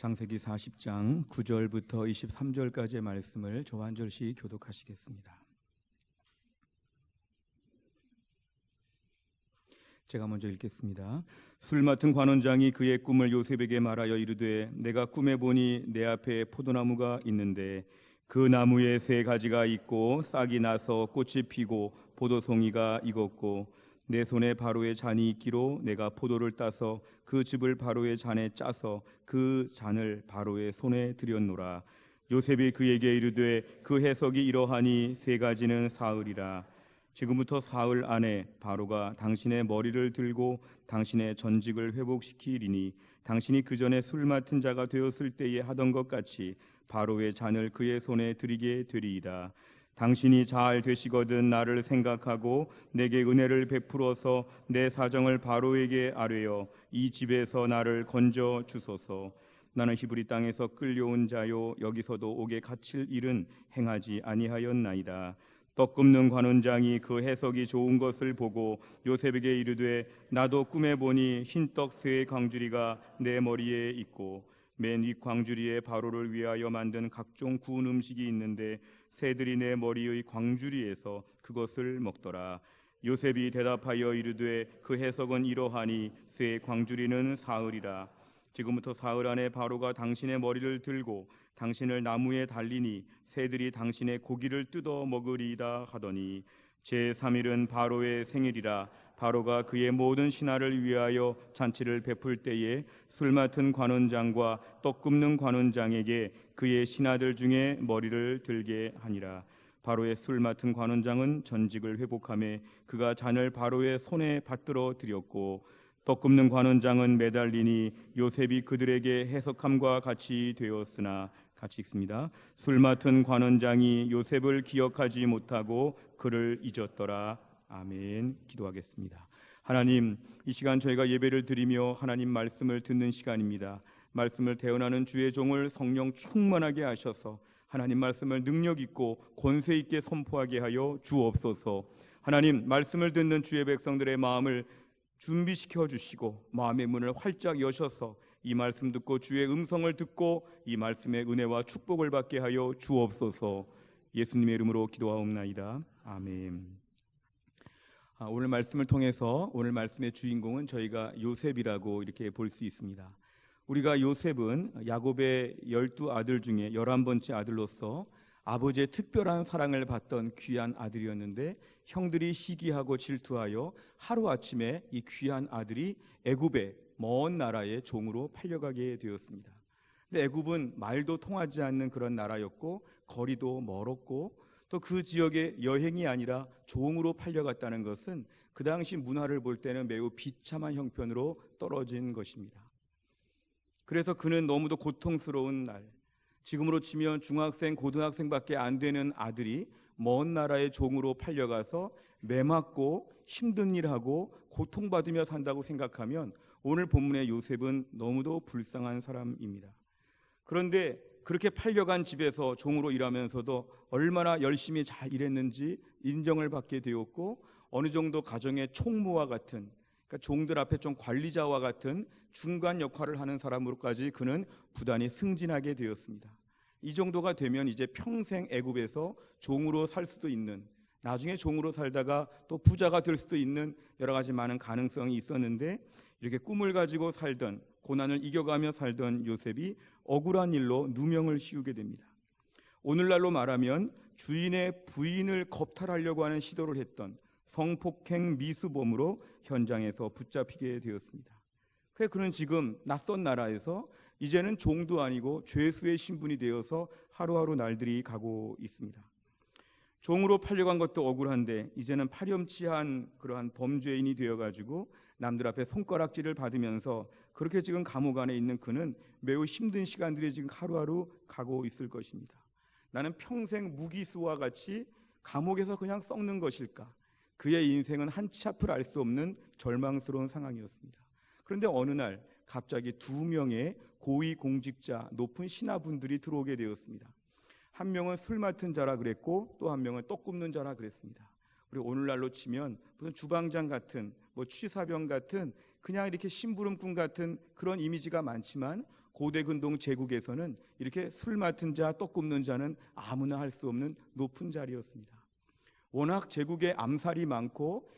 창세기 40장 9절부터 23절까지의 말씀을 저와 한 절씩 교독하시겠습니다. 제가 먼저 읽겠습니다. 술 맡은 관원장이 그의 꿈을 요셉에게 말하여 이르되 내가 꿈에 보니 내 앞에 포도나무가 있는데 그 나무에 세 가지가 있고 싹이 나서 꽃이 피고 포도송이가 익었고 내 손에 바로의 잔이 있기로 내가 포도를 따서 그 즙을 바로의 잔에 짜서 그 잔을 바로의 손에 들였노라. 요셉이 그에게 이르되 그 해석이 이러하니 세 가지는 사흘이라. 지금부터 사흘 안에 바로가 당신의 머리를 들고 당신의 전직을 회복시키리니 당신이 그 전에 술 맡은 자가 되었을 때에 하던 것 같이 바로의 잔을 그의 손에 드리게 되리이다. 당신이 잘 되시거든 나를 생각하고 내게 은혜를 베풀어서 내 사정을 바로에게 아뢰어 이 집에서 나를 건져 주소서. 나는 히브리 땅에서 끌려온 자요 여기서도 옥에 갇힐 일은 행하지 아니하였나이다. 떡 굽는 관원장이 그 해석이 좋은 것을 보고 요셉에게 이르되 나도 꿈에 보니 흰떡 세 광주리가 내 머리에 있고 맨 윗 광주리에 바로를 위하여 만든 각종 구운 음식이 있는데 새들이 내 머리의 광주리에서 그것을 먹더라. 요셉이 대답하여 이르되 그 해석은 이러하니 새 광주리는 사흘이라. 지금부터 사흘 안에 바로가 당신의 머리를 들고 당신을 나무에 달리니 새들이 당신의 고기를 뜯어 먹으리이다 하더니 제3일은 바로의 생일이라. 바로가 그의 모든 신하를 위하여 잔치를 베풀 때에 술 맡은 관원장과 떡 굽는 관원장에게 그의 신하들 중에 머리를 들게 하니라. 바로의 술 맡은 관원장은 전직을 회복하며 그가 잔을 바로의 손에 받들어 드렸고 떡 굽는 관원장은 매달리니 요셉이 그들에게 해석함과 같이 되었으나 같이 읽습니다. 술 맡은 관원장이 요셉을 기억하지 못하고 그를 잊었더라. 아멘. 기도하겠습니다. 하나님, 이 시간 저희가 예배를 드리며 하나님 말씀을 듣는 시간입니다. 말씀을 대언하는 주의 종을 성령 충만하게 하셔서 하나님 말씀을 능력 있고 권세 있게 선포하게 하여 주옵소서. 하나님 말씀을 듣는 주의 백성들의 마음을 준비시켜 주시고 마음의 문을 활짝 여셔서 이 말씀 듣고 주의 음성을 듣고 이 말씀의 은혜와 축복을 받게 하여 주옵소서. 예수님의 이름으로 기도하옵나이다. 아멘. 오늘 말씀을 통해서 오늘 말씀의 주인공은 저희가 요셉이라고 이렇게 볼 수 있습니다. 우리가 요셉은 야곱의 12아들 중에 11번째 아들로서 아버지의 특별한 사랑을 받던 귀한 아들이었는데 형들이 시기하고 질투하여 하루아침에 이 귀한 아들이 애굽의 먼 나라의 종으로 팔려가게 되었습니다. 근데 애굽은 말도 통하지 않는 그런 나라였고 거리도 멀었고 또 그 지역에 여행이 아니라 종으로 팔려갔다는 것은 그 당시 문화를 볼 때는 매우 비참한 형편으로 떨어진 것입니다. 그래서 그는 너무도 고통스러운 날, 지금으로 치면 중학생, 고등학생밖에 안 되는 아들이 먼 나라의 종으로 팔려가서 매맞고 힘든 일하고 고통받으며 산다고 생각하면 오늘 본문의 요셉은 너무도 불쌍한 사람입니다. 그런데 그렇게 팔려간 집에서 종으로 일하면서도 얼마나 열심히 잘 일했는지 인정을 받게 되었고 어느 정도 가정의 총무와 같은, 그러니까 종들 앞에 좀 관리자와 같은 중간 역할을 하는 사람으로까지 그는 부단히 승진하게 되었습니다. 이 정도가 되면 이제 평생 애굽에서 종으로 살 수도 있는, 나중에 종으로 살다가 또 부자가 될 수도 있는 여러 가지 많은 가능성이 있었는데 이렇게 꿈을 가지고 살던, 고난을 이겨가며 살던 요셉이 억울한 일로 누명을 씌우게 됩니다. 오늘날로 말하면 주인의 부인을 겁탈하려고 하는 시도를 했던 성폭행 미수범으로 현장에서 붙잡히게 되었습니다. 그래서 그는 지금 낯선 나라에서 이제는 종도 아니고 죄수의 신분이 되어서 하루하루 날들이 가고 있습니다. 종으로 팔려간 것도 억울한데 이제는 파렴치한 그러한 범죄인이 되어가지고 남들 앞에 손가락질을 받으면서 그렇게 지금 감옥 안에 있는 그는 매우 힘든 시간들이 지금 하루하루 가고 있을 것입니다. 나는 평생 무기수와 같이 감옥에서 그냥 썩는 것일까? 그의 인생은 한치 앞을 알 수 없는 절망스러운 상황이었습니다. 그런데 어느 날 갑자기 2명의 고위공직자, 높은 신하분들이 들어오게 되었습니다. 한 명은 술 맡은 자라 그랬고 또 한 명은 떡 굽는 자라 그랬습니다. 우리 오늘날로 치면 무슨 주방장 같은 취사병 같은 그냥 이렇게 심부름꾼 같은 그런 이미지가 많지만 고대 근동 제국에서는 이렇게 술 맡은 자, 떡 굽는 자는 아무나 할 수 없는 높은 자리였습니다. 워낙 제국에 암살이 많고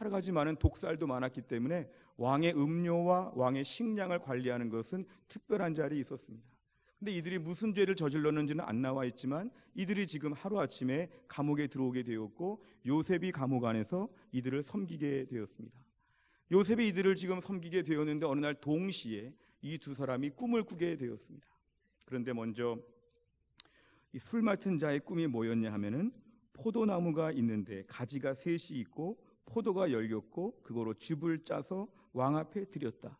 여러 가지 많은 독살도 많았기 때문에 왕의 음료와 왕의 식량을 관리하는 것은 특별한 자리에 있었습니다. 근데 이들이 무슨 죄를 저질렀는지는 안 나와 있지만 이들이 지금 하루아침에 감옥에 들어오게 되었고 요셉이 감옥 안에서 이들을 섬기게 되었습니다. 요셉이 이들을 지금 섬기게 되었는데 어느 날 동시에 이 두 사람이 꿈을 꾸게 되었습니다. 그런데 먼저 이 술 맡은 자의 꿈이 뭐였냐 하면은 포도나무가 있는데 가지가 셋이 있고 포도가 열렸고 그거로 즙을 짜서 왕 앞에 드렸다.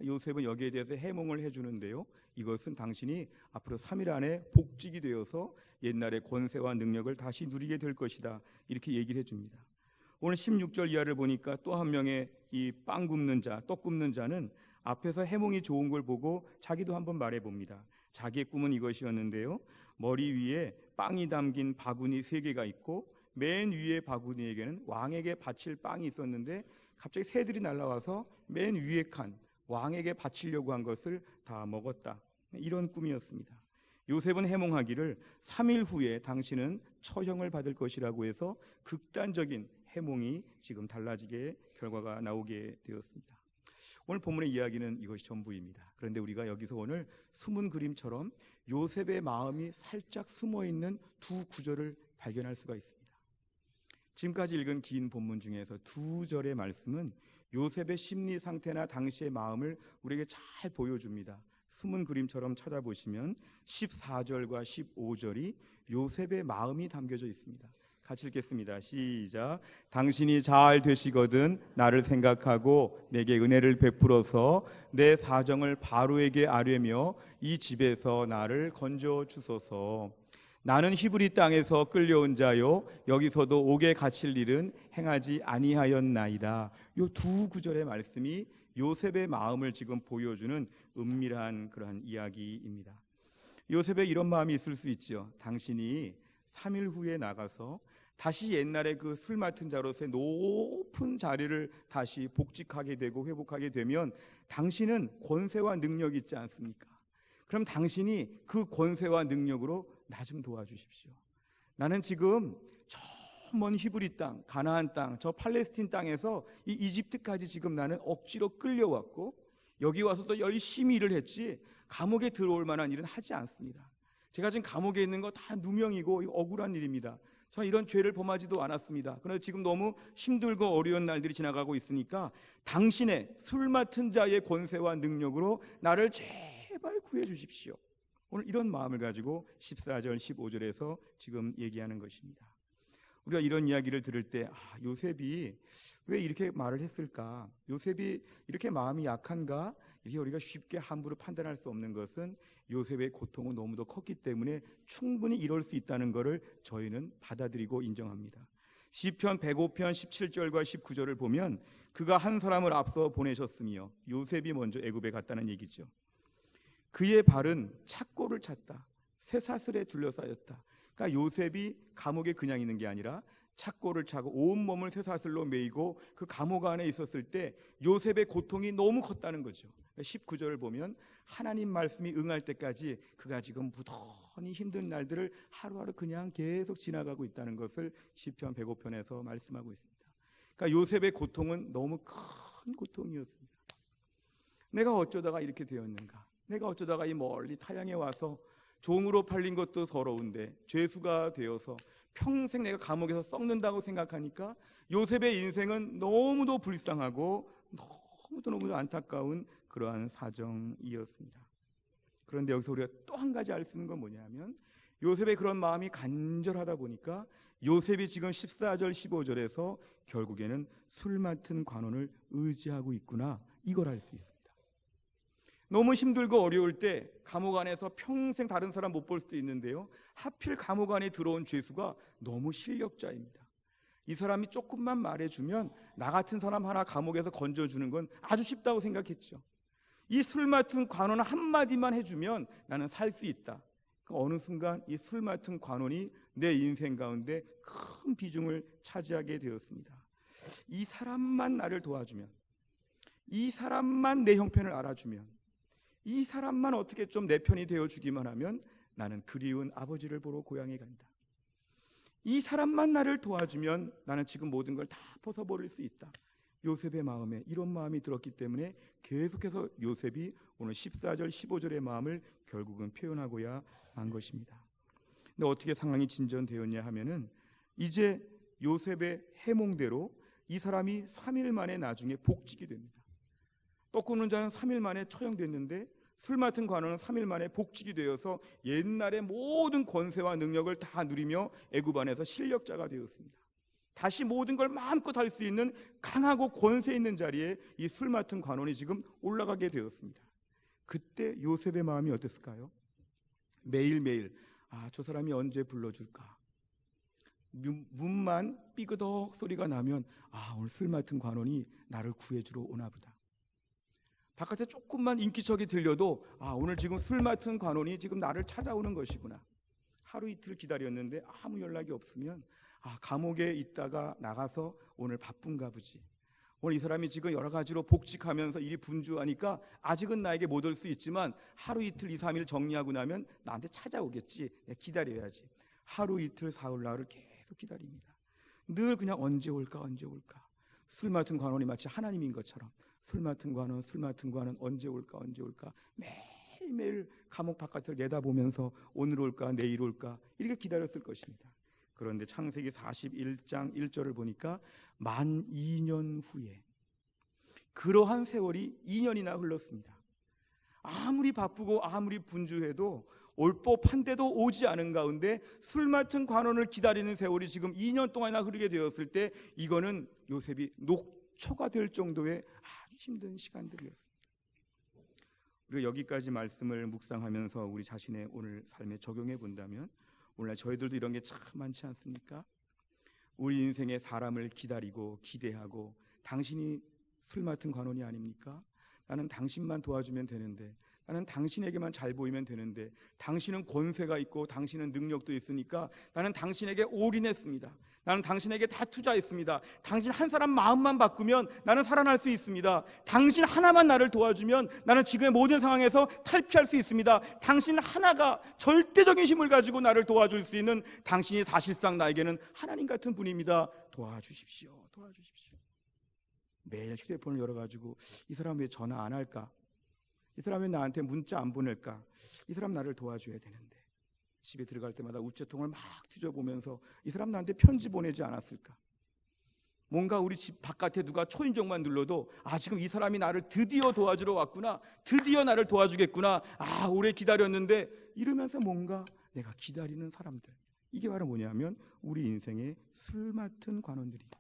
요셉은 여기에 대해서 해몽을 해주는데요. 이것은 당신이 앞으로 3일 안에 복직이 되어서 옛날의 권세와 능력을 다시 누리게 될 것이다. 이렇게 얘기를 해줍니다. 오늘 16절 이하를 보니까 또 한 명의 이 빵 굽는 자, 떡 굽는 자는 앞에서 해몽이 좋은 걸 보고 자기도 한번 말해봅니다. 자기의 꿈은 이것이었는데요. 머리 위에 빵이 담긴 바구니 3개가 있고 맨 위에 바구니에게는 왕에게 바칠 빵이 있었는데 갑자기 새들이 날아와서 맨 위에 칸 왕에게 바치려고 한 것을 다 먹었다. 이런 꿈이었습니다. 요셉은 해몽하기를 3일 후에 당신은 처형을 받을 것이라고 해서 극단적인 해몽이 지금 달라지게 결과가 나오게 되었습니다. 오늘 본문의 이야기는 이것이 전부입니다. 그런데 우리가 여기서 오늘 숨은 그림처럼 요셉의 마음이 살짝 숨어있는 두 구절을 발견할 수가 있습니다. 지금까지 읽은 긴 본문 중에서 2절의 말씀은 요셉의 심리 상태나 당시의 마음을 우리에게 잘 보여줍니다. 숨은 그림처럼 찾아보시면 14절과 15절이 요셉의 마음이 담겨져 있습니다. 같이 읽겠습니다. 시작. 당신이 잘 되시거든 나를 생각하고 내게 은혜를 베풀어서 내 사정을 바로에게 아뢰며 이 집에서 나를 건져 주소서. 나는 히브리 땅에서 끌려온 자요 여기서도 옥에 갇힐 일은 행하지 아니하였나이다. 이 두 구절의 말씀이 요셉의 마음을 지금 보여주는 은밀한 그러한 이야기입니다. 요셉의 이런 마음이 있을 수 있죠. 당신이 3일 후에 나가서 다시 옛날에 그 술 맡은 자로서의 높은 자리를 다시 복직하게 되고 회복하게 되면 당신은 권세와 능력이 있지 않습니까? 그럼 당신이 그 권세와 능력으로 나 좀 도와주십시오. 나는 지금 저 먼 히브리 땅, 가나안 땅, 저 팔레스틴 땅에서 이 이집트까지 지금 나는 억지로 끌려왔고 여기 와서도 열심히 일을 했지 감옥에 들어올 만한 일은 하지 않습니다. 제가 지금 감옥에 있는 거 다 누명이고 억울한 일입니다. 저는 이런 죄를 범하지도 않았습니다. 그런데 지금 너무 힘들고 어려운 날들이 지나가고 있으니까 당신의 술 맡은 자의 권세와 능력으로 나를 제발 구해 주십시오. 오늘 이런 마음을 가지고 14절 15절에서 지금 얘기하는 것입니다. 우리가 이런 이야기를 들을 때 요셉이 왜 이렇게 말을 했을까? 요셉이 이렇게 마음이 약한가? 이게 우리가 쉽게 함부로 판단할 수 없는 것은 요셉의 고통은 너무도 컸기 때문에 충분히 이럴 수 있다는 것을 저희는 받아들이고 인정합니다. 시편 105편 17절과 19절을 보면 그가 한 사람을 앞서 보내셨으며 요셉이 먼저 애굽에 갔다는 얘기죠. 그의 발은 착고를 찼다. 쇠사슬에 둘러싸였다. 그러니까 요셉이 감옥에 그냥 있는 게 아니라 착고를 차고 온몸을 쇠사슬로 매이고 그 감옥 안에 있었을 때 요셉의 고통이 너무 컸다는 거죠. 19절을 보면 하나님 말씀이 응할 때까지 그가 지금 무던히 힘든 날들을 하루하루 그냥 계속 지나가고 있다는 것을 시편 105편에서 말씀하고 있습니다. 그러니까 요셉의 고통은 너무 큰 고통이었습니다. 내가 어쩌다가 이렇게 되었는가? 내가 어쩌다가 이 멀리 타향에 와서 종으로 팔린 것도 서러운데 죄수가 되어서 평생 내가 감옥에서 썩는다고 생각하니까 요셉의 인생은 너무도 불쌍하고 너무도 안타까운 그러한 사정이었습니다. 그런데 여기서 우리가 또 한 가지 알 수 있는 건 뭐냐면 요셉의 그런 마음이 간절하다 보니까 요셉이 지금 14절 15절에서 결국에는 술 맡은 관원을 의지하고 있구나, 이걸 알 수 있습니다. 너무 힘들고 어려울 때 감옥 안에서 평생 다른 사람 못 볼 수도 있는데요, 하필 감옥 안에 들어온 죄수가 너무 실력자입니다. 이 사람이 조금만 말해주면 나 같은 사람 하나 감옥에서 건져주는 건 아주 쉽다고 생각했죠. 이 술 맡은 관원 한마디만 해주면 나는 살 수 있다. 어느 순간 이 술 맡은 관원이 내 인생 가운데 큰 비중을 차지하게 되었습니다. 이 사람만 나를 도와주면, 이 사람만 내 형편을 알아주면, 이 사람만 어떻게 좀 내 편이 되어주기만 하면 나는 그리운 아버지를 보러 고향에 간다. 이 사람만 나를 도와주면 나는 지금 모든 걸 다 벗어버릴 수 있다. 요셉의 마음에 이런 마음이 들었기 때문에 계속해서 요셉이 오늘 14절 15절의 마음을 결국은 표현하고야 한 것입니다. 근데 어떻게 상황이 진전되었냐 하면은 이제 요셉의 해몽대로 이 사람이 3일 만에 나중에 복직이 됩니다. 떡 굽는 자는 3일 만에 처형됐는데 술 맡은 관원은 3일 만에 복직이 되어서 옛날의 모든 권세와 능력을 다 누리며 애굽 안에서 실력자가 되었습니다. 다시 모든 걸 마음껏 할 수 있는 강하고 권세 있는 자리에 이 술 맡은 관원이 지금 올라가게 되었습니다. 그때 요셉의 마음이 어땠을까요? 매일매일 저 사람이 언제 불러줄까? 문만 삐그덕 소리가 나면 오늘 술 맡은 관원이 나를 구해주러 오나 보다. 바깥에 조금만 인기척이 들려도 오늘 지금 술 맡은 관원이 지금 나를 찾아오는 것이구나. 하루 이틀 기다렸는데 아무 연락이 없으면 감옥에 있다가 나가서 오늘 바쁜가 보지. 오늘 이 사람이 지금 여러 가지로 복직하면서 일이 분주하니까 아직은 나에게 못 올 수 있지만 하루 이틀 2, 3일 정리하고 나면 나한테 찾아오겠지. 내가 기다려야지. 하루 이틀 사흘 나흘을 계속 기다립니다. 늘 그냥 언제 올까 언제 올까. 술 맡은 관원이 마치 하나님인 것처럼 술 맡은 관원 언제 올까 언제 올까 매일매일 감옥 바깥을 내다보면서 오늘 올까 내일 올까 이렇게 기다렸을 것입니다. 그런데 창세기 41장 1절을 보니까 만 2년 후에 그러한 세월이 2년이나 흘렀습니다. 아무리 바쁘고 아무리 분주해도 올 법한데도 오지 않은 가운데 술 맡은 관원을 기다리는 세월이 지금 2년 동안이나 흐르게 되었을 때 이거는 요셉이 녹초가 될 정도의 아주 힘든 시간들이었습니다. 우리가 여기까지 말씀을 묵상하면서 우리 자신의 오늘 삶에 적용해 본다면 오늘날 저희들도 이런 게 참 많지 않습니까? 우리 인생에 사람을 기다리고 기대하고 당신이 술 맡은 관원이 아닙니까? 나는 당신만 도와주면 되는데, 나는 당신에게만 잘 보이면 되는데, 당신은 권세가 있고 당신은 능력도 있으니까 나는 당신에게 올인했습니다. 나는 당신에게 다 투자했습니다. 당신 한 사람 마음만 바꾸면 나는 살아날 수 있습니다. 당신 하나만 나를 도와주면 나는 지금의 모든 상황에서 탈피할 수 있습니다. 당신 하나가 절대적인 힘을 가지고 나를 도와줄 수 있는 당신이 사실상 나에게는 하나님 같은 분입니다. 도와주십시오. 도와주십시오. 매일 휴대폰을 열어가지고 이 사람 왜 전화 안 할까? 이 사람 왜 나한테 문자 안 보낼까? 이 사람 나를 도와줘야 되는데 집에 들어갈 때마다 우체통을 막 뒤져보면서 이 사람 나한테 편지 보내지 않았을까? 뭔가 우리 집 바깥에 누가 초인종만 눌러도 지금 이 사람이 나를 드디어 도와주러 왔구나, 드디어 나를 도와주겠구나, 오래 기다렸는데 이러면서 뭔가 내가 기다리는 사람들, 이게 바로 뭐냐면 우리 인생의 술 맡은 관원들입니다.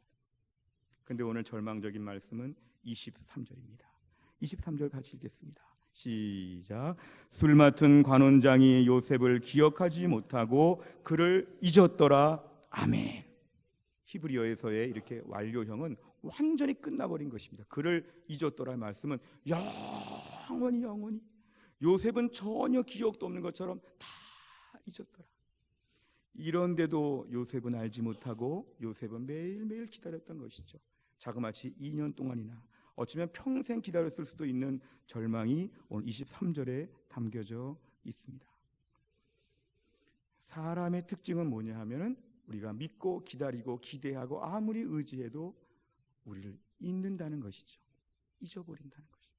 그런데 오늘 절망적인 말씀은 23절입니다 23절 같이 읽겠습니다. 시작. 술 맡은 관원장이 요셉을 기억하지 못하고 그를 잊었더라. 아멘. 히브리어에서의 이렇게 완료형은 완전히 끝나버린 것입니다. 그를 잊었더라 말씀은 영원히 요셉은 전혀 기억도 없는 것처럼 다 잊었더라. 이런데도 요셉은 알지 못하고 요셉은 매일매일 기다렸던 것이죠. 자그마치 2년 동안이나 어쩌면 평생 기다렸을 수도 있는 절망이 오늘 23절에 담겨져 있습니다. 사람의 특징은 뭐냐 하면은 우리가 믿고 기다리고 기대하고 아무리 의지해도 우리를 잊는다는 것이죠. 잊어버린다는 것이죠.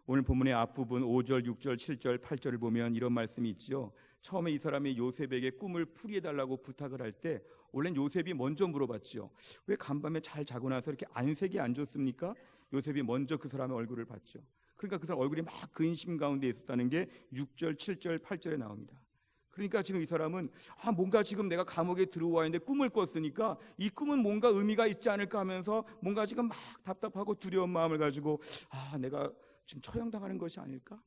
오늘 본문의 앞부분 5절, 6절, 7절, 8절을 보면 이런 말씀이 있죠. 처음에 이 사람이 요셉에게 꿈을 풀이해달라고 부탁을 할 때 원래는 요셉이 먼저 물어봤죠. 왜 간밤에 잘 자고 나서 이렇게 안색이 안 좋습니까? 요셉이 먼저 그 사람의 얼굴을 봤죠. 그러니까 그 사람 얼굴이 막 근심 가운데 있었다는 게 6절, 7절, 8절에 나옵니다. 그러니까 지금 이 사람은 뭔가 지금 내가 감옥에 들어와 있는데 꿈을 꿨으니까 이 꿈은 뭔가 의미가 있지 않을까 하면서 뭔가 지금 막 답답하고 두려운 마음을 가지고 내가 지금 처형당하는 것이 아닐까?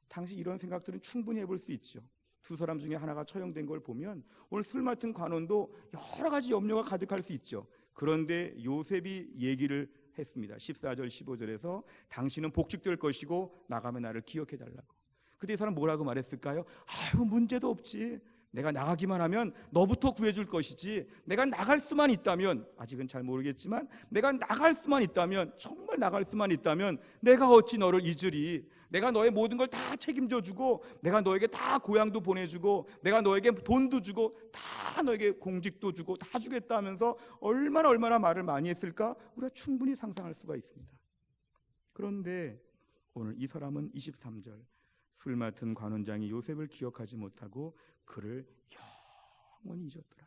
당시 이런 생각들은 충분히 해볼 수 있죠. 두 사람 중에 하나가 처형된 걸 보면 오늘 술 맡은 관원도 여러 가지 염려가 가득할 수 있죠. 그런데 요셉이 얘기를 했습니다. 14절 15절에서 당신은 복직될 것이고 나가면 나를 기억해달라고. 그때 이 사람 뭐라고 말했을까요? 아유, 문제도 없지. 내가 나가기만 하면 너부터 구해줄 것이지. 내가 나갈 수만 있다면, 아직은 잘 모르겠지만 내가 나갈 수만 있다면, 정말 나갈 수만 있다면 내가 어찌 너를 잊으리. 내가 너의 모든 걸 다 책임져 주고, 내가 너에게 다 고향도 보내주고, 내가 너에게 돈도 주고, 다 너에게 공직도 주고 다 주겠다 하면서 얼마나 말을 많이 했을까? 우리가 충분히 상상할 수가 있습니다. 그런데 오늘 이 사람은 23절, 술 맡은 관원장이 요셉을 기억하지 못하고 그를 영원히 잊었더라.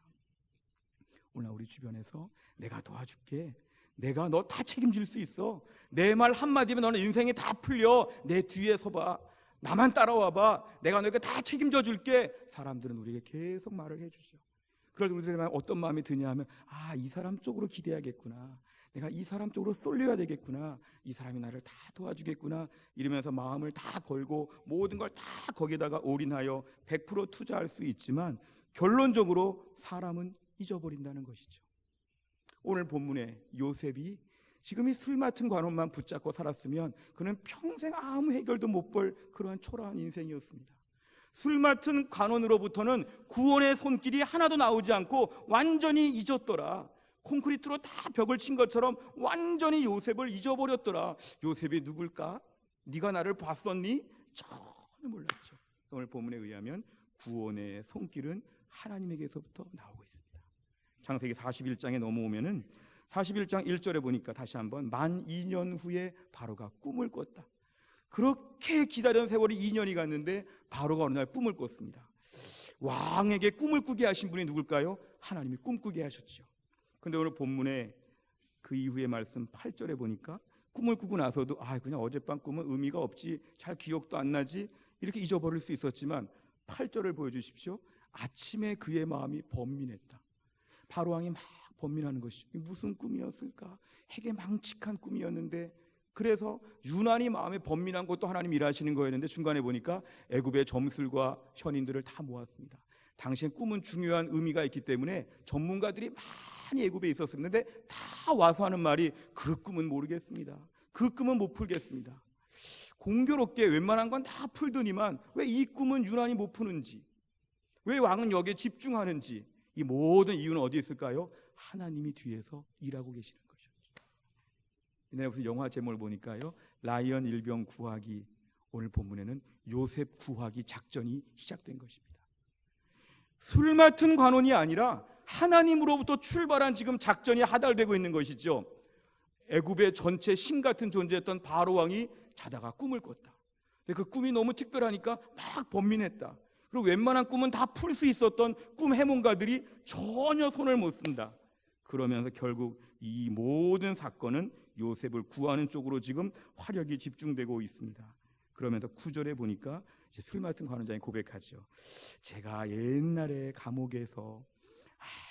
오늘 우리 주변에서 내가 도와줄게, 내가 너 다 책임질 수 있어, 내 말 한마디면 너는 인생이 다 풀려, 내 뒤에 서봐, 나만 따라와봐, 내가 너에게 다 책임져 줄게. 사람들은 우리에게 계속 말을 해주죠. 그래서 우리들은 어떤 마음이 드냐 하면, 이 사람 쪽으로 기대야겠구나, 내가 이 사람 쪽으로 쏠려야 되겠구나, 이 사람이 나를 다 도와주겠구나, 이러면서 마음을 다 걸고 모든 걸 다 거기다가 올인하여 100% 투자할 수 있지만 결론적으로 사람은 잊어버린다는 것이죠. 오늘 본문에 요셉이 지금 이 술 맡은 관원만 붙잡고 살았으면 그는 평생 아무 해결도 못 볼 그러한 초라한 인생이었습니다. 술 맡은 관원으로부터는 구원의 손길이 하나도 나오지 않고 완전히 잊었더라. 콘크리트로 다 벽을 친 것처럼 완전히 요셉을 잊어버렸더라. 요셉이 누굴까? 네가 나를 봤었니? 전혀 몰랐죠. 오늘 본문에 의하면 구원의 손길은 하나님에게서부터 나오고 있습니다. 창세기 41장에 넘어오면은 41장 1절에 보니까 다시 한번 만 2년 후에 바로가 꿈을 꿨다. 그렇게 기다린 세월이 2년이 갔는데 바로가 어느 날 꿈을 꿨습니다. 왕에게 꿈을 꾸게 하신 분이 누굴까요? 하나님이 꿈꾸게 하셨죠. 근데 오늘 본문에 그 이후의 말씀 8절에 보니까 꿈을 꾸고 나서도 그냥 어젯밤 꿈은 의미가 없지, 잘 기억도 안 나지, 이렇게 잊어버릴 수 있었지만 8절을 보여주십시오. 아침에 그의 마음이 번민했다. 바로왕이 막 번민하는 것이죠. 무슨 꿈이었을까? 해게 망측한 꿈이었는데, 그래서 유난히 마음에 번민한 것도 하나님 일하시는 거였는데 중간에 보니까 애굽의 점술과 현인들을 다 모았습니다. 당시엔 꿈은 중요한 의미가 있기 때문에 전문가들이 많이 애굽에 있었는데 다 와서 하는 말이, 그 꿈은 모르겠습니다, 그 꿈은 못 풀겠습니다. 공교롭게 웬만한 건 다 풀더니만 왜 이 꿈은 유난히 못 푸는지, 왜 왕은 여기에 집중하는지, 이 모든 이유는 어디 있을까요? 하나님이 뒤에서 일하고 계시는 것이죠. 옛날에 무슨 영화 제목을 보니까요, 라이언 일병 구하기, 오늘 본문에는 요셉 구하기 작전이 시작된 것입니다. 술 맡은 관원이 아니라 하나님으로부터 출발한 지금 작전이 하달되고 있는 것이죠. 애굽의 전체 신 같은 존재였던 바로 왕이 자다가 꿈을 꿨다. 근데 그 꿈이 너무 특별하니까 막 번민했다. 그리고 웬만한 꿈은 다 풀 수 있었던 꿈 해몽가들이 전혀 손을 못 쓴다. 그러면서 결국 이 모든 사건은 요셉을 구하는 쪽으로 지금 화력이 집중되고 있습니다. 그러면서 9절에 보니까 이제 술 맡은 관원장이 고백하죠. 제가 옛날에 감옥에서,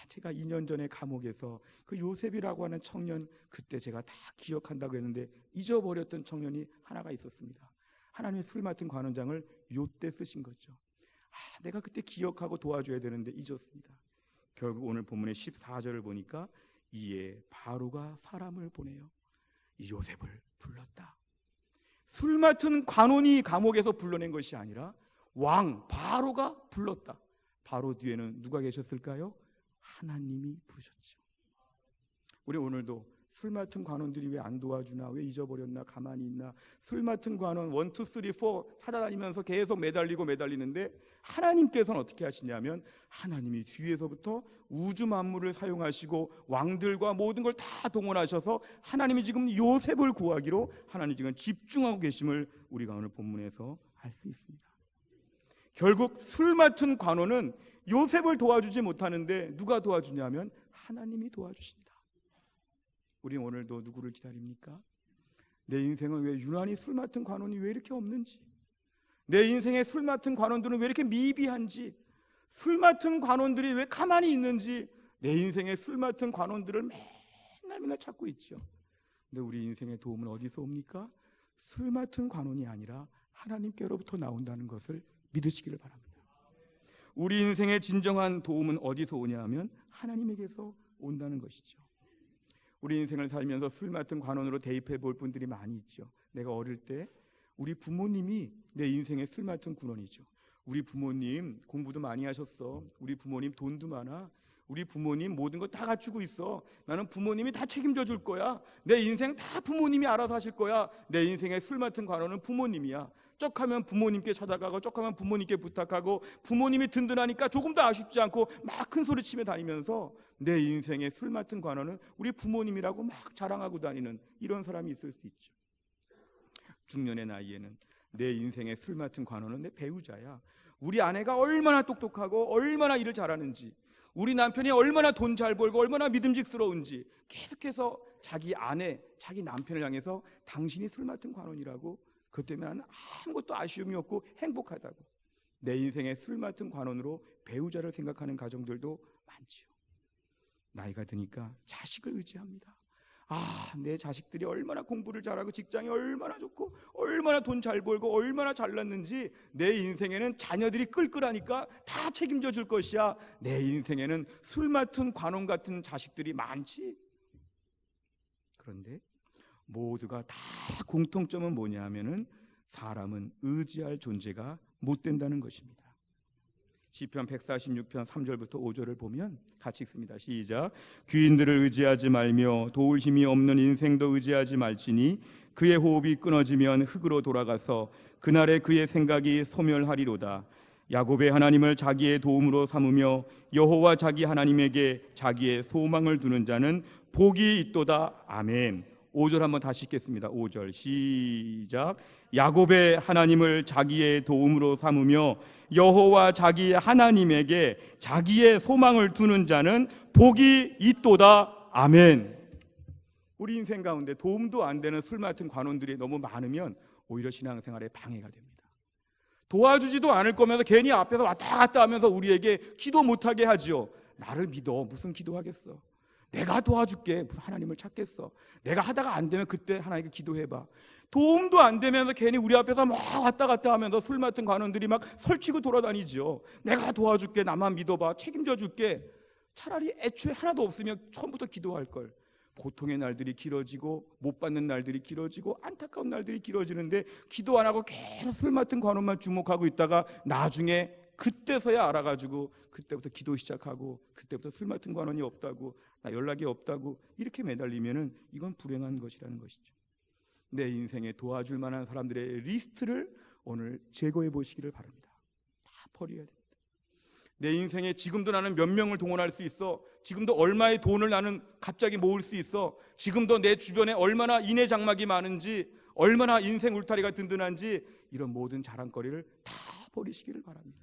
제가 2년 전에 감옥에서 그 요셉이라고 하는 청년, 그때 제가 다 기억한다고 했는데 잊어버렸던 청년이 하나가 있었습니다. 하나님의 술 맡은 관원장을 요때 쓰신 거죠. 내가 그때 기억하고 도와줘야 되는데 잊었습니다. 결국 오늘 본문의 14절을 보니까 이에 바로가 사람을 보내요 이 요셉을 불렀다. 술 맡은 관원이 감옥에서 불러낸 것이 아니라 왕 바로가 불렀다. 바로 뒤에는 누가 계셨을까요? 하나님이 부르셨죠. 우리 오늘도 술 맡은 관원들이 왜 안 도와주나, 왜 잊어버렸나, 가만히 있나, 술 맡은 관원 1, 2, 3, 4 찾아다니면서 계속 매달리는데 하나님께서는 어떻게 하시냐면 하나님이 뒤에서부터 우주 만물을 사용하시고 왕들과 모든 걸 다 동원하셔서 하나님이 지금 요셉을 구하기로 하나님 지금 집중하고 계심을 우리가 오늘 본문에서 알 수 있습니다. 결국 술 맡은 관원은 요셉을 도와주지 못하는데 누가 도와주냐면 하나님이 도와주신다. 우리는 오늘도 누구를 기다립니까? 내 인생은 왜 유난히 술 맡은 관원이 왜 이렇게 없는지, 내 인생에 술 맡은 관원들은 왜 이렇게 미비한지, 술 맡은 관원들이 왜 가만히 있는지, 내 인생에 술 맡은 관원들을 맨날 찾고 있죠. 근데 우리 인생의 도움은 어디서 옵니까? 술 맡은 관원이 아니라 하나님께로부터 나온다는 것을 믿으시기를 바랍니다. 우리 인생의 진정한 도움은 어디서 오냐 하면 하나님에게서 온다는 것이죠. 우리 인생을 살면서 술 맡은 관원으로 대입해 볼 분들이 많이 있죠. 내가 어릴 때 우리 부모님이 내 인생의 쓸만한 군원이죠. 우리 부모님 공부도 많이 하셨어. 우리 부모님 돈도 많아. 우리 부모님 모든 거 다 갖추고 있어. 나는 부모님이 다 책임져 줄 거야. 내 인생 다 부모님이 알아서 하실 거야. 내 인생의 쓸만한 관원은 부모님이야. 쩍하면 부모님께 찾아가고 쩍하면 부모님께 부탁하고, 부모님이 든든하니까 조금도 아쉽지 않고 막 큰 소리 치며 다니면서 내 인생의 쓸만한 관원은 우리 부모님이라고 막 자랑하고 다니는 이런 사람이 있을 수 있죠. 중년의 나이에는 내 인생의 쓸만한 관원은 내 배우자야. 우리 아내가 얼마나 똑똑하고 얼마나 일을 잘하는지, 우리 남편이 얼마나 돈 잘 벌고 얼마나 믿음직스러운지 계속해서 자기 아내, 자기 남편을 향해서 당신이 쓸만한 관원이라고, 그것 때문에 나는 아무것도 아쉬움이 없고 행복하다고. 내 인생의 쓸만한 관원으로 배우자를 생각하는 가정들도 많지요. 나이가 드니까 자식을 의지합니다. 내 자식들이 얼마나 공부를 잘하고 직장이 얼마나 좋고 얼마나 돈 잘 벌고 얼마나 잘났는지, 내 인생에는 자녀들이 끌끌하니까 다 책임져 줄 것이야. 내 인생에는 술 맡은 관원 같은 자식들이 많지. 그런데 모두가 다 공통점은 뭐냐 하면은 사람은 의지할 존재가 못 된다는 것입니다. 시편 146편 3절부터 5절을 보면 같이 읽습니다. 시작. 귀인들을 의지하지 말며 도울 힘이 없는 인생도 의지하지 말지니 그의 호흡이 끊어지면 흙으로 돌아가서 그날에 그의 생각이 소멸하리로다. 야곱의 하나님을 자기의 도움으로 삼으며 여호와 자기 하나님에게 자기의 소망을 두는 자는 복이 있도다. 아멘. 5절 한번 다시 읽겠습니다. 5절 시작. 야곱의 하나님을 자기의 도움으로 삼으며 여호와 자기 하나님에게 자기의 소망을 두는 자는 복이 있도다. 아멘. 우리 인생 가운데 도움도 안 되는 술 맡은 관원들이 너무 많으면 오히려 신앙생활에 방해가 됩니다. 도와주지도 않을 거면서 괜히 앞에서 왔다 갔다 하면서 우리에게 기도 못하게 하지요. 나를 믿어. 무슨 기도하겠어. 내가 도와줄게. 하나님을 찾겠어. 내가 하다가 안 되면 그때 하나님께 기도해봐. 도움도 안 되면서 괜히 우리 앞에서 막 왔다 갔다 하면서 술 맡은 관원들이 막 설치고 돌아다니죠. 내가 도와줄게. 나만 믿어봐. 책임져 줄게. 차라리 애초에 하나도 없으면 처음부터 기도할 걸. 고통의 날들이 길어지고 못 받는 날들이 길어지고 안타까운 날들이 길어지는데 기도 안 하고 계속 술 맡은 관원만 주목하고 있다가 나중에 그때서야 알아가지고 그때부터 기도 시작하고 그때부터 술 맡은 관원이 없다고, 나 연락이 없다고 이렇게 매달리면은 이건 불행한 것이라는 것이죠. 내 인생에 도와줄 만한 사람들의 리스트를 오늘 제거해 보시기를 바랍니다. 다 버려야 됩니다. 내 인생에 지금도 나는 몇 명을 동원할 수 있어. 지금도 얼마의 돈을 나는 갑자기 모을 수 있어. 지금도 내 주변에 얼마나 인해 장막이 많은지, 얼마나 인생 울타리가 든든한지, 이런 모든 자랑거리를 다 버리시기를 바랍니다.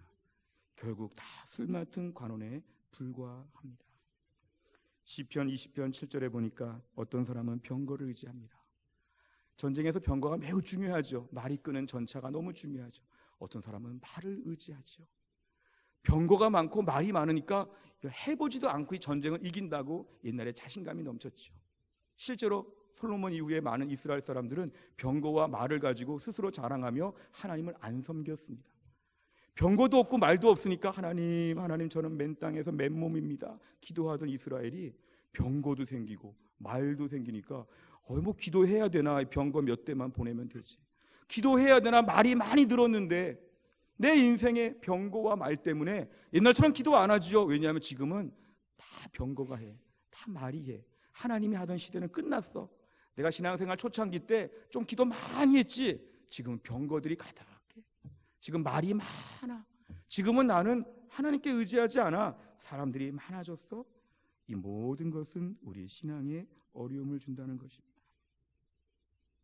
결국 다 쓸만한 관원에 불과합니다. 시편 20편 7절에 보니까 어떤 사람은 병거를 의지합니다. 전쟁에서 병거가 매우 중요하죠. 말이 끄는 전차가 너무 중요하죠. 어떤 사람은 말을 의지하죠. 병거가 많고 말이 많으니까 해보지도 않고 이 전쟁을 이긴다고 옛날에 자신감이 넘쳤죠. 실제로 솔로몬 이후에 많은 이스라엘 사람들은 병거와 말을 가지고 스스로 자랑하며 하나님을 안 섬겼습니다. 병거도 없고 말도 없으니까 하나님 저는 맨 땅에서 맨몸입니다 기도하던 이스라엘이 병거도 생기고 말도 생기니까 뭐 기도해야 되나, 병거 몇 대만 보내면 되지, 기도해야 되나, 말이 많이 늘었는데 내 인생의 병거와 말 때문에 옛날처럼 기도 안 하지요. 왜냐하면 지금은 다 병거가 해, 다 말이 해. 하나님이 하던 시대는 끝났어. 내가 신앙생활 초창기 때 좀 기도 많이 했지. 지금은 병거들이 가득해. 지금 말이 많아. 지금은 나는 하나님께 의지하지 않아. 사람들이 많아졌어. 이 모든 것은 우리 신앙에 어려움을 준다는 것입니다.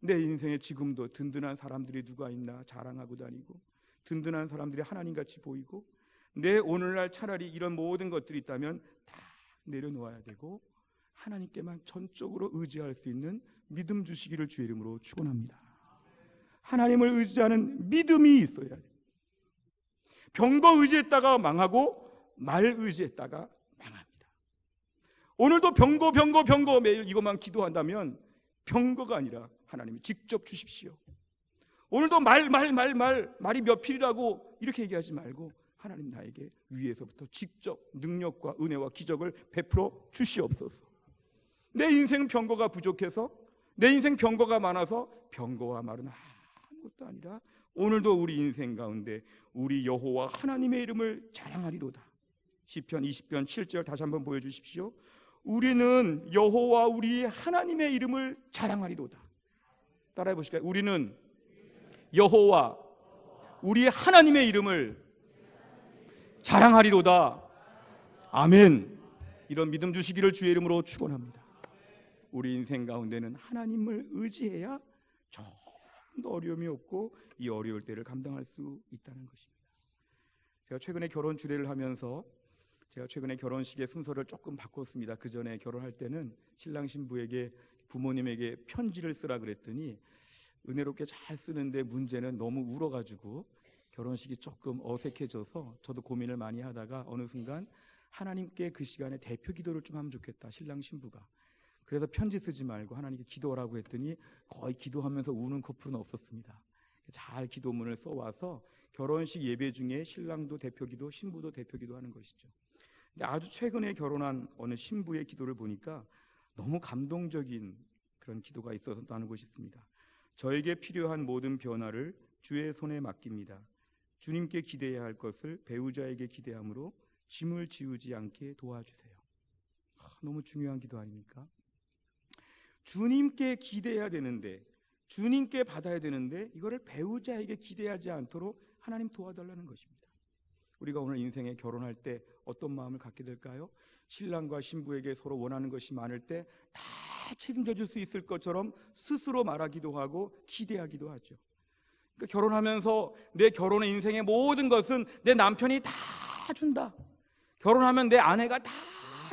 내 인생에 지금도 든든한 사람들이 누가 있나 자랑하고 다니고, 든든한 사람들이 하나님같이 보이고, 내 오늘날 차라리 이런 모든 것들이 있다면 다 내려놓아야 되고 하나님께만 전적으로 의지할 수 있는 믿음 주시기를 주의 이름으로 축원합니다. 하나님을 의지하는 믿음이 있어야 돼요. 병거 의지했다가 망하고 말 의지했다가 망합니다. 오늘도 병거 매일 이것만 기도한다면 병거가 아니라 하나님이 직접 주십시오. 오늘도 말이 몇 필이라고 이렇게 얘기하지 말고 하나님 나에게 위에서부터 직접 능력과 은혜와 기적을 베풀어 주시옵소서. 내 인생 병거가 부족해서, 내 인생 병거가 많아서 병거와 말은 것도 아니라 오늘도 우리 인생 가운데 우리 여호와 하나님의 이름을 자랑하리로다. 시편 20편 7절 다시 한번 보여주십시오. 우리는 여호와 우리 하나님의 이름을 자랑하리로다. 따라해 보실까요? 우리는 여호와 우리 하나님의 이름을 자랑하리로다. 아멘. 이런 믿음 주시기를 주의 이름으로 축원합니다. 우리 인생 가운데는 하나님을 의지해야 좀 더 어려움이 없고 이 어려울 때를 감당할 수 있다는 것입니다. 제가 최근에 결혼 주례를 하면서 제가 최근에 결혼식의 순서를 조금 바꿨습니다. 그 전에 결혼할 때는 신랑 신부에게 부모님에게 편지를 쓰라 그랬더니 은혜롭게 잘 쓰는데 문제는 너무 울어가지고 결혼식이 조금 어색해져서 저도 고민을 많이 하다가 어느 순간 하나님께 그 시간에 대표 기도를 좀 하면 좋겠다, 신랑 신부가. 그래서 편지 쓰지 말고 하나님께 기도하라고 했더니 거의 기도하면서 우는 커플은 없었습니다. 잘 기도문을 써와서 결혼식 예배 중에 신랑도 대표 기도, 신부도 대표 기도하는 것이죠. 근데 아주 최근에 결혼한 어느 신부의 기도를 보니까 너무 감동적인 그런 기도가 있어서 나누고 싶습니다. 저에게 필요한 모든 변화를 주의 손에 맡깁니다. 주님께 기대해야 할 것을 배우자에게 기대함으로 짐을 지우지 않게 도와주세요. 너무 중요한 기도 아닙니까? 주님께 기대해야 되는데, 주님께 받아야 되는데 이거를 배우자에게 기대하지 않도록 하나님 도와달라는 것입니다. 우리가 오늘 인생에 결혼할 때 어떤 마음을 갖게 될까요? 신랑과 신부에게 서로 원하는 것이 많을 때 다 책임져 줄 수 있을 것처럼 스스로 말하기도 하고 기대하기도 하죠. 그러니까 결혼하면서 내 결혼의 인생의 모든 것은 내 남편이 다 준다, 결혼하면 내 아내가 다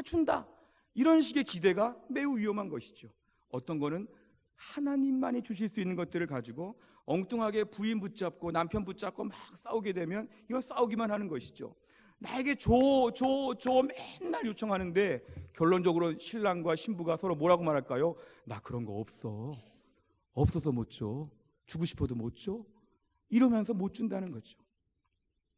준다, 이런 식의 기대가 매우 위험한 것이죠. 어떤 거는 하나님만이 주실 수 있는 것들을 가지고 엉뚱하게 부인 붙잡고 남편 붙잡고 막 싸우게 되면 이거 싸우기만 하는 것이죠. 나에게 줘 맨날 요청하는데 결론적으로 신랑과 신부가 서로 뭐라고 말할까요? 나 그런 거 없어, 없어서 못 줘, 주고 싶어도 못 줘, 이러면서 못 준다는 거죠.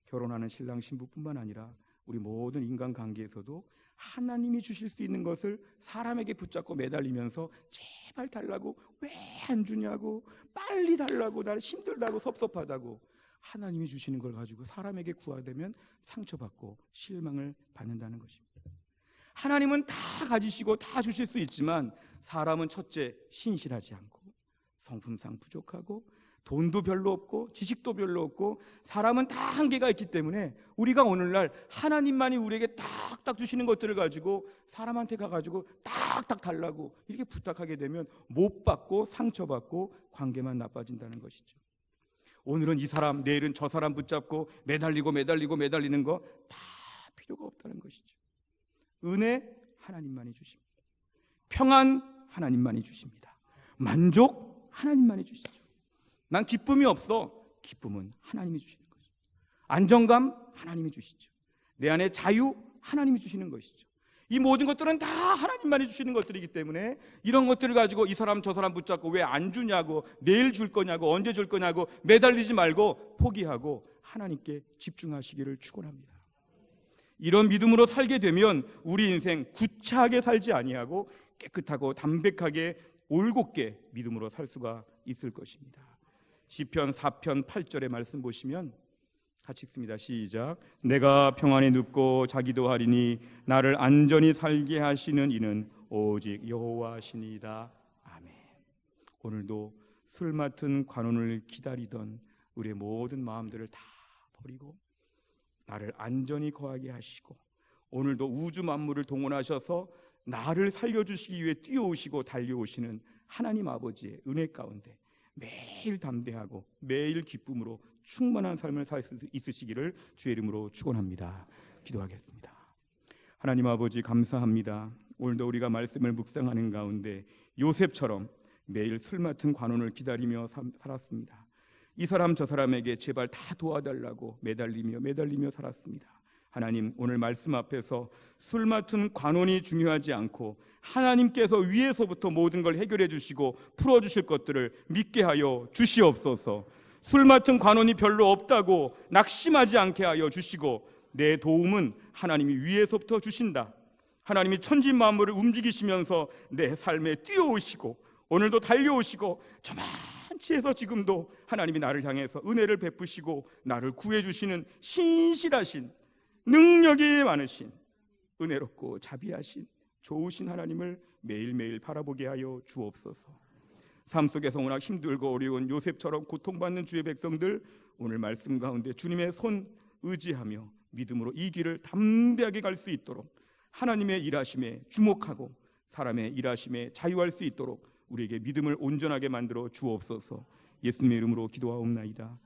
결혼하는 신랑 신부뿐만 아니라 우리 모든 인간관계에서도 하나님이 주실 수 있는 것을 사람에게 붙잡고 매달리면서 제발 달라고, 왜 안 주냐고, 빨리 달라고, 나를 힘들다고, 섭섭하다고, 하나님이 주시는 걸 가지고 사람에게 구하되면 상처받고 실망을 받는다는 것입니다. 하나님은 다 가지시고 다 주실 수 있지만 사람은 첫째 신실하지 않고 성품상 부족하고 돈도 별로 없고 지식도 별로 없고 사람은 다 한계가 있기 때문에 우리가 오늘날 하나님만이 우리에게 딱딱 주시는 것들을 가지고 사람한테 가가지고 딱딱 달라고 이렇게 부탁하게 되면 못 받고 상처받고 관계만 나빠진다는 것이죠. 오늘은 이 사람, 내일은 저 사람 붙잡고 매달리는 거 다 필요가 없다는 것이죠. 은혜 하나님만이 주십니다. 평안 하나님만이 주십니다. 만족 하나님만이 주시죠. 난 기쁨이 없어, 기쁨은 하나님이 주시는 거죠. 안정감 하나님이 주시죠. 내 안에 자유 하나님이 주시는 것이죠. 이 모든 것들은 다 하나님만이 주시는 것들이기 때문에 이런 것들을 가지고 이 사람 저 사람 붙잡고 왜 안 주냐고, 내일 줄 거냐고, 언제 줄 거냐고 매달리지 말고 포기하고 하나님께 집중하시기를 축원합니다. 이런 믿음으로 살게 되면 우리 인생 구차하게 살지 아니하고 깨끗하고 담백하게 올곧게 믿음으로 살 수가 있을 것입니다. 시편 4편 8절의 말씀 보시면 같이 읽습니다. 시작. 내가 평안히 눕고 자기도 하리니 나를 안전히 살게 하시는 이는 오직 여호와시니이다. 아멘. 오늘도 술 맡은 관원을 기다리던 우리의 모든 마음들을 다 버리고 나를 안전히 거하게 하시고 오늘도 우주 만물을 동원하셔서 나를 살려주시기 위해 뛰어오시고 달려오시는 하나님 아버지의 은혜 가운데 매일 담대하고 매일 기쁨으로 충만한 삶을 살 수 있으시기를 주의 이름으로 축원합니다. 기도하겠습니다. 하나님 아버지 감사합니다. 오늘도 우리가 말씀을 묵상하는 가운데 요셉처럼 매일 술 맡은 관원을 기다리며 살았습니다. 이 사람 저 사람에게 제발 다 도와달라고 매달리며 살았습니다. 하나님, 오늘 말씀 앞에서 술 맡은 관원이 중요하지 않고 하나님께서 위에서부터 모든 걸 해결해 주시고 풀어주실 것들을 믿게 하여 주시옵소서. 술 맡은 관원이 별로 없다고 낙심하지 않게 하여 주시고 내 도움은 하나님이 위에서부터 주신다. 하나님이 천지 만물을 움직이시면서 내 삶에 뛰어오시고 오늘도 달려오시고 통치해서 지금도 하나님이 나를 향해서 은혜를 베푸시고 나를 구해주시는 신실하신, 능력이 많으신, 은혜롭고 자비하신 좋으신 하나님을 매일매일 바라보게 하여 주옵소서. 삶 속에서 워낙 힘들고 어려운 요셉처럼 고통받는 주의 백성들, 오늘 말씀 가운데 주님의 손 의지하며 믿음으로 이 길을 담대하게 갈 수 있도록 하나님의 일하심에 주목하고 사람의 일하심에 자유할 수 있도록 우리에게 믿음을 온전하게 만들어 주옵소서. 예수님의 이름으로 기도하옵나이다.